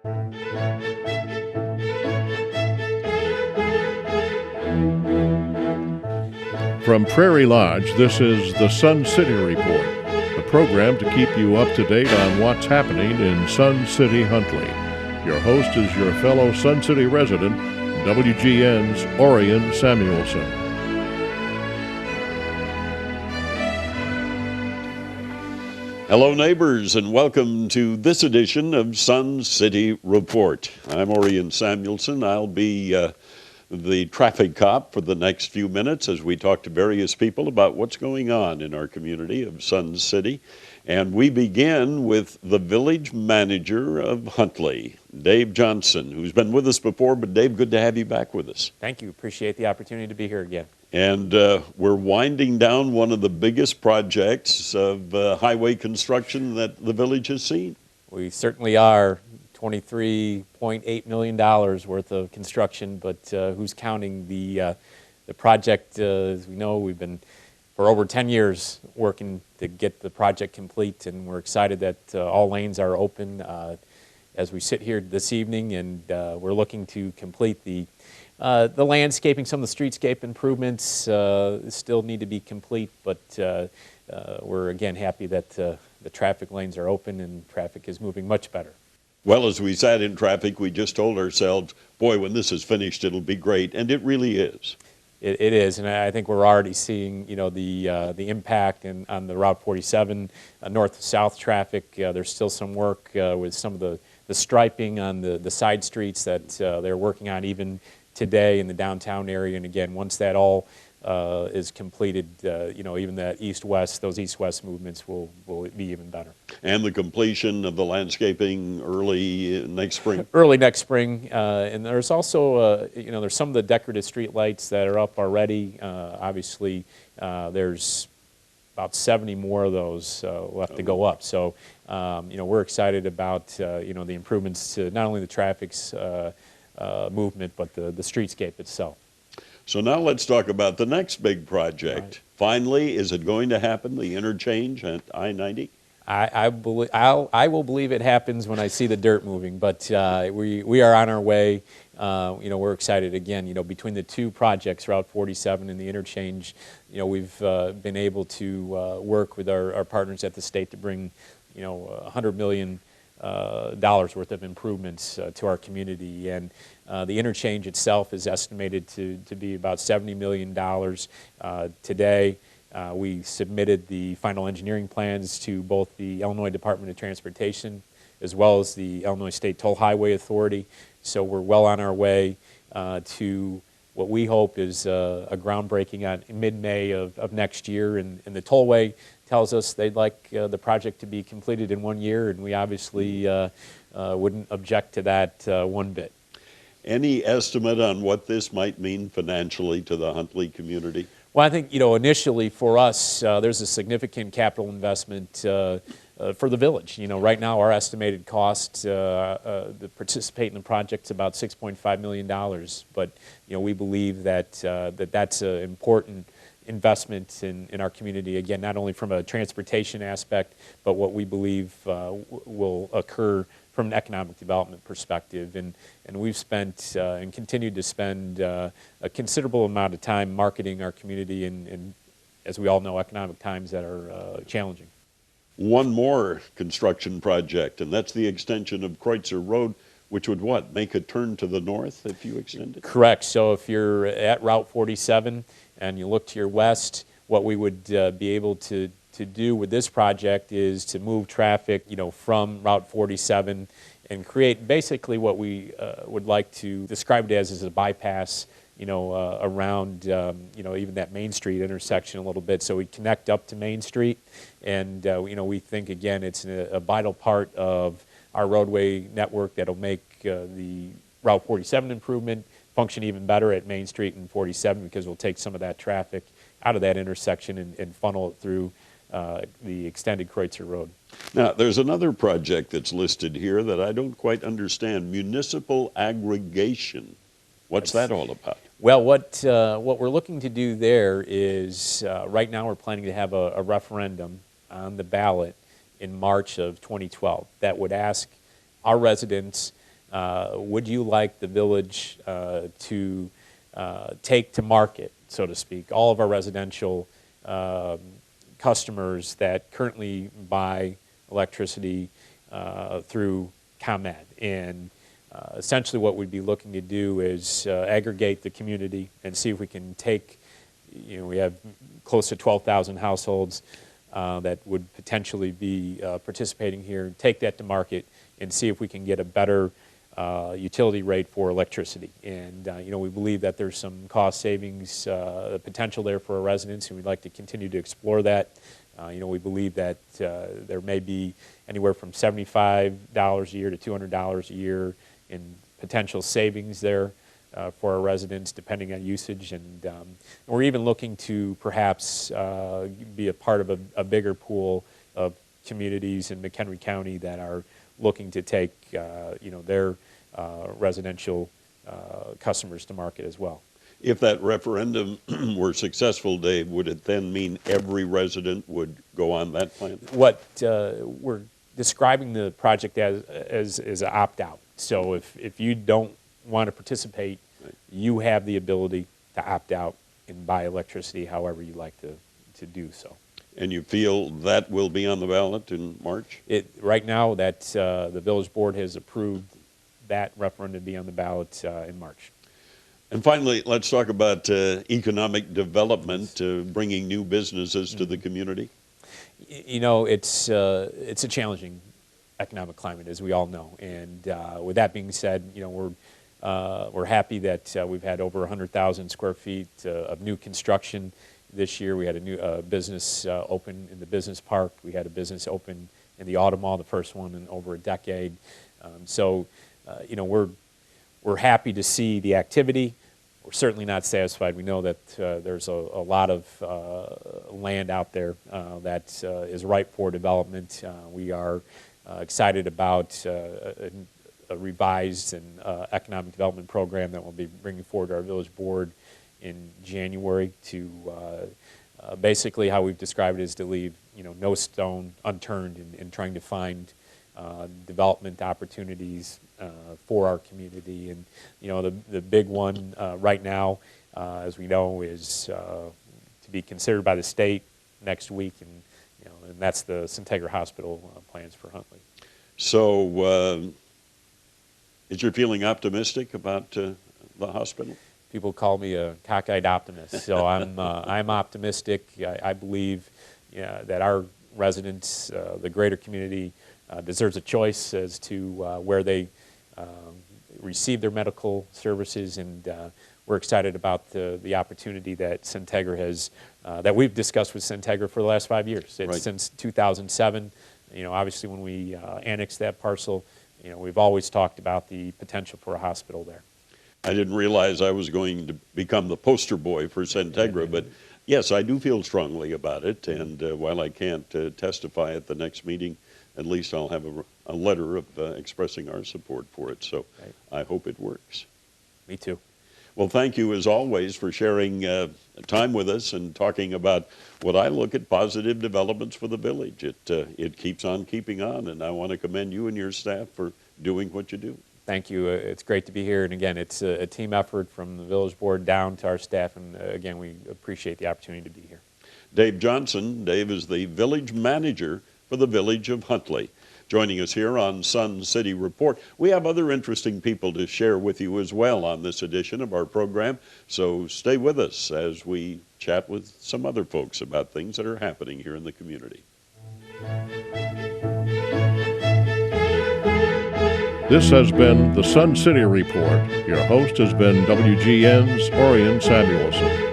From Prairie Lodge, this is the Sun City Report, the program to keep you up to date on what's happening in Sun City, Huntley. Your host is your fellow Sun City resident, WGN's Orion Samuelson. Hello, neighbors, and welcome to this edition of Sun City Report. I'm Orion Samuelson. I'll be the traffic cop for the next few minutes as we talk to various people about what's going on in our community of Sun City. And we begin with the village manager of Huntley, Dave Johnson, who's been with us before. But Dave, good to have you back with us. Thank you. Appreciate the opportunity to be here again. And we're winding down one of the biggest projects of highway construction that the village has seen. We certainly are. $23.8 million worth of construction, but who's counting the project? As we know, we've been for over 10 years working to get the project complete, and we're excited that all lanes are open as we sit here this evening, and we're looking to complete the landscaping. Some of the streetscape improvements still need to be complete, but we're again happy that the traffic lanes are open and traffic is moving much better. Well, as we sat in traffic, we just told ourselves, boy, when this is finished, it'll be great, and it really is. It is, and I think we're already seeing, the impact on the Route 47 north-south traffic. There's still some work with some of the striping on the side streets that they're working on even today in the downtown area. And again, once that all is completed, even that east-west, those east-west movements will be even better. And the completion of the landscaping early next spring? Early next spring. And there's also, there's some of the decorative street lights that are up already. Obviously, there's about 70 more of those left to go up. So, we're excited about, the improvements to not only the traffic's movement, but the streetscape itself. So now let's talk about the next big project. Right. Finally, is it going to happen, the interchange at I-90? I will believe it happens when I see the dirt moving, but we are on our way. We're excited again. Between the two projects, Route 47 and the interchange, we've been able to work with our partners at the state to bring, $100 million worth of improvements to our community, and the interchange itself is estimated to be about $70 million today. We submitted the final engineering plans to both the Illinois Department of Transportation as well as the Illinois State Toll Highway Authority. So we're well on our way to what we hope is a groundbreaking on mid-May of next year. And the tollway tells us they'd like the project to be completed in 1 year, and we obviously wouldn't object to that one bit. Any estimate on what this might mean financially to the Huntley community? Well, I think, initially for us, there's a significant capital investment for the village. Right now our estimated cost to participate in the project is about $6.5 million. But, we believe that that's an important investment in our community, again, not only from a transportation aspect, but what we believe will occur from an economic development perspective. And we've spent and continued to spend a considerable amount of time marketing our community in, as we all know, economic times that are challenging. One more construction project, and that's the extension of Kreutzer Road, which would what, make a turn to the north if you extend it? Correct. So if you're at Route 47 and you look to your west, what we would be able to do with this project is to move traffic, from Route 47 and create basically what we would like to describe it as a bypass, around, even that Main Street intersection a little bit. So we connect up to Main Street, and, we think, again, it's a vital part of our roadway network that'll make the Route 47 improvement function even better at Main Street and 47, because we'll take some of that traffic out of that intersection and funnel it through the extended Kreutzer Road. Now, there's another project that's listed here that I don't quite understand, municipal aggregation. What's that all about? Well, what we're looking to do there is, right now we're planning to have a referendum on the ballot in March of 2012 that would ask our residents would you like the village to take to market, so to speak, all of our residential customers that currently buy electricity through ComEd? And essentially what we'd be looking to do is aggregate the community and see if we can take, we have close to 12,000 households that would potentially be participating here, take that to market and see if we can get a better utility rate for electricity. And we believe that there's some cost savings potential there for our residents, and we'd like to continue to explore that. We believe that there may be anywhere from $75 a year to $200 a year in potential savings there for our residents, depending on usage. And we're even looking to perhaps be a part of a bigger pool of communities in McHenry County that are looking to take their residential customers to market as well. If that referendum were successful, Dave, would it then mean every resident would go on that plan? What we're describing the project as an opt-out. So if you don't want to participate, right, you have the ability to opt out and buy electricity however you like to do so. And you feel that will be on the ballot in March? Right now, that the village board has approved that referendum to be on the ballot in March. And finally, let's talk about economic development, bringing new businesses to the community. It's a challenging economic climate, as we all know. And with that being said, we're happy that we've had over 100,000 square feet of new construction this year. We had a new business open in the business park. We had a business open in the Auto Mall, the first one in over a decade. We're happy to see the activity. We're certainly not satisfied. We know that there's a lot of land out there that is ripe for development. We are excited about a revised and economic development program that we'll be bringing forward to our village board in January to basically how we've described it is to leave no stone unturned in trying to find development opportunities for our community. And the big one right now, as we know, is to be considered by the state next week, and that's the Centegra Hospital plans for Huntley. So is your feeling optimistic about the hospital? People call me a cockeyed optimist, so I'm optimistic. I believe that our residents, the greater community, deserves a choice as to where they receive their medical services, and we're excited about the opportunity that Centegra has, that we've discussed with Centegra for the last 5 years. It's right. Since 2007. Obviously when we annexed that parcel, we've always talked about the potential for a hospital there. I didn't realize I was going to become the poster boy for Centegra, but yes, I do feel strongly about it, and while I can't testify at the next meeting, at least I'll have a letter of expressing our support for it, so right. I hope it works. Me too. Well, thank you as always for sharing time with us and talking about what I look at positive developments for the village. It keeps on keeping on, and I want to commend you and your staff for doing what you do. Thank you. It's great to be here, and again, it's a team effort from the village board down to our staff, and again, we appreciate the opportunity to be here. Dave Johnson. Dave is the village manager for the village of Huntley. Joining us here on Sun City Report. We have other interesting people to share with you as well on this edition of our program, so stay with us as we chat with some other folks about things that are happening here in the community. This has been the Sun City Report. Your host has been WGN's Orion Samuelson.